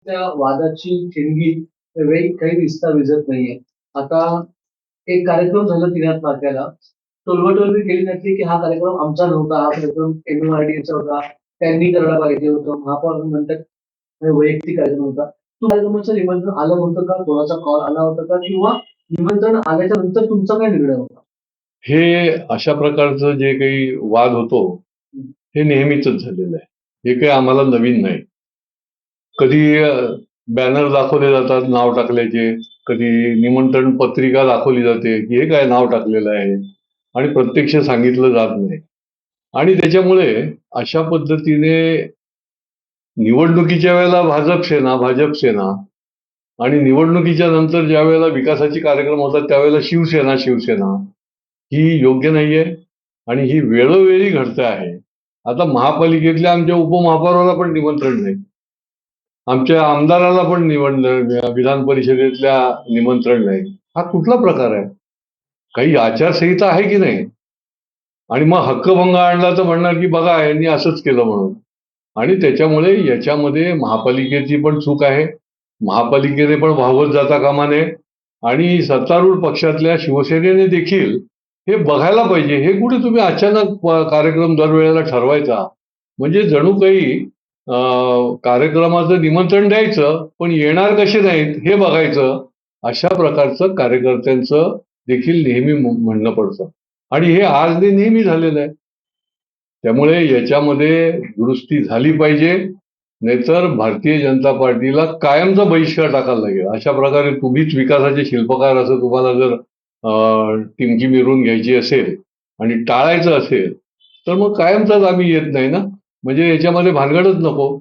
त्या वादाची ठिणगी वेळी काही दिसता दिसत नाहीये. आता एक कार्यक्रम झाला 3 तारखेला. टोलवाटोलवी केली जाते, की हा कार्यक्रम आमचा नव्हता, हा कार्यक्रम एम-एम-आर-डी-एचा होता. त्यांनी करायला पाहिजे होतं. महापौर म्हणतात हे वैयक्तिक कार्यक्रम होता. तो कार्यक्रमाचं निमंत्रण आलं होतं का? कोणाचा कॉल आला होता का? किंवा निमंत्रण आल्याच्या नंतर तुमचा काय निर्णय होता? हे अशा प्रकारचं जे काही वाद होतो, हे नेहमीचंच झालेलं आहे. हे काही आम्हाला नवीन नाही. कधी बॅनर दाखवले जातात नाव टाकल्याचे, कधी निमंत्रण पत्रिका दाखवली जाते, की हे काय नाव टाकलेलं आहे आणि प्रत्यक्ष सांगितलं जात नाही. आणि त्याच्यामुळे अशा पद्धतीने निवडणुकीच्या वेळेला भाजप सेना आणि निवडणुकीच्या नंतर ज्या वेळेला विकासाचे कार्यक्रम होतात त्यावेळेला शिवसेना ही योग्य नाहीये आणि ही वेळोवेळी घडते आहे. आता महापालिकेतल्या आमच्या उपमहापौराला पण निमंत्रण नाही, आमच्या आमदाराला पण विधान परिषदेतल्या निमंत्रण नाही. हा कुठला प्रकार आहे? काही आचारसंहिता आहे की नाही? आणि मग हक्कभंग आणला तर म्हणणार की बघा यांनी असंच केलं म्हणून. आणि त्याच्यामुळे याच्यामध्ये महापालिकेची पण चूक आहे. महापालिकेने पण वाहवत जाता कामा नये आणि सत्तारूढ पक्षातल्या शिवसेनेने देखील हे बघायला पाहिजे. हे कुठे तुम्ही अचानक कार्यक्रम दरवेळेला ठरवायचा, म्हणजे जणू काही कार्यक्रमाचं निमंत्रण द्यायचं पण येणार कसे नाहीत हे बघायचं. अशा प्रकारचं कार्यकर्त्यांचं देखील नेहमी म्हणणं पडतं आणि हे आज नेहमी झालेलं आहे. त्यामुळे याच्यामध्ये दुरुस्ती झाली पाहिजे, नाहीतर भारतीय जनता पार्टीला कायमचा बहिष्कार टाकायला लागेल. अशा प्रकारे तुम्हीच विकासाचे शिल्पकार असं तुम्हाला जर टिमकी मिरवून घ्यायची असेल आणि टाळायचं असेल तर मग कायमचाच आम्ही येत नाही ना, म्हणजे याच्यामध्ये भानगडच नको.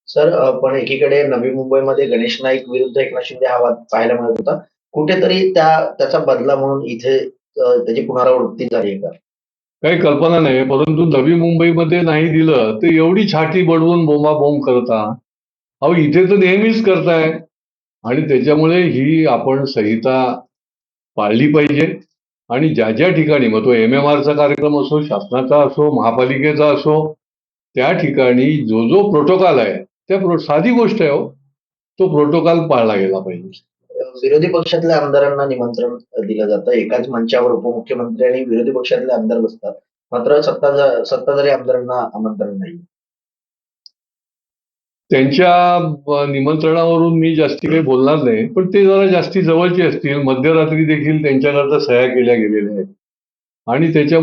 सर, पण एकीकडे नवी मुंबईमध्ये गणेश नाईक विरुद्ध एकनाथ शिंदे हा वाद पाहायला मिळत होता. कुठेतरी त्याचा बदला म्हणून इथे त्याची पुनरावृत्ती झाली आहे का? काही कल्पना नाही, परंतु नवी मुंबईमध्ये नाही दिलं तर एवढी छाती बडवून बोंबाबोंब करता, अहो इथे तर नेहमीच करताय. आणि त्याच्यामुळे ही आपण संहिता पाळली पाहिजे आणि ज्या ज्या ठिकाणी, मग तो MMRचा कार्यक्रम असो, शासनाचा असो, महापालिकेचा असो, त्या ठिकाणी जो जो प्रोटोकॉल आहे त्या साधी गोष्ट आहे हो, तो प्रोटोकॉल पाळला गेला पाहिजे. विरोधी पक्षातल्या आमदारांना निमंत्रण दिलं जातं. एकाच मंचावर उपमुख्यमंत्री आणि विरोधी पक्षातले आमदार बसतात. मात्र सत्ताधारी आमदारांना आमंत्रण नाही. त्यांच्या निमंत्रणावरून मी जास्ती काही बोलणार नाही, पण ते जरा जास्ती जवळचे असतील. मध्यरात्री देखील त्यांच्याकरता सह्या केल्या गेलेल्या आहेत आणि त्याच्यामुळे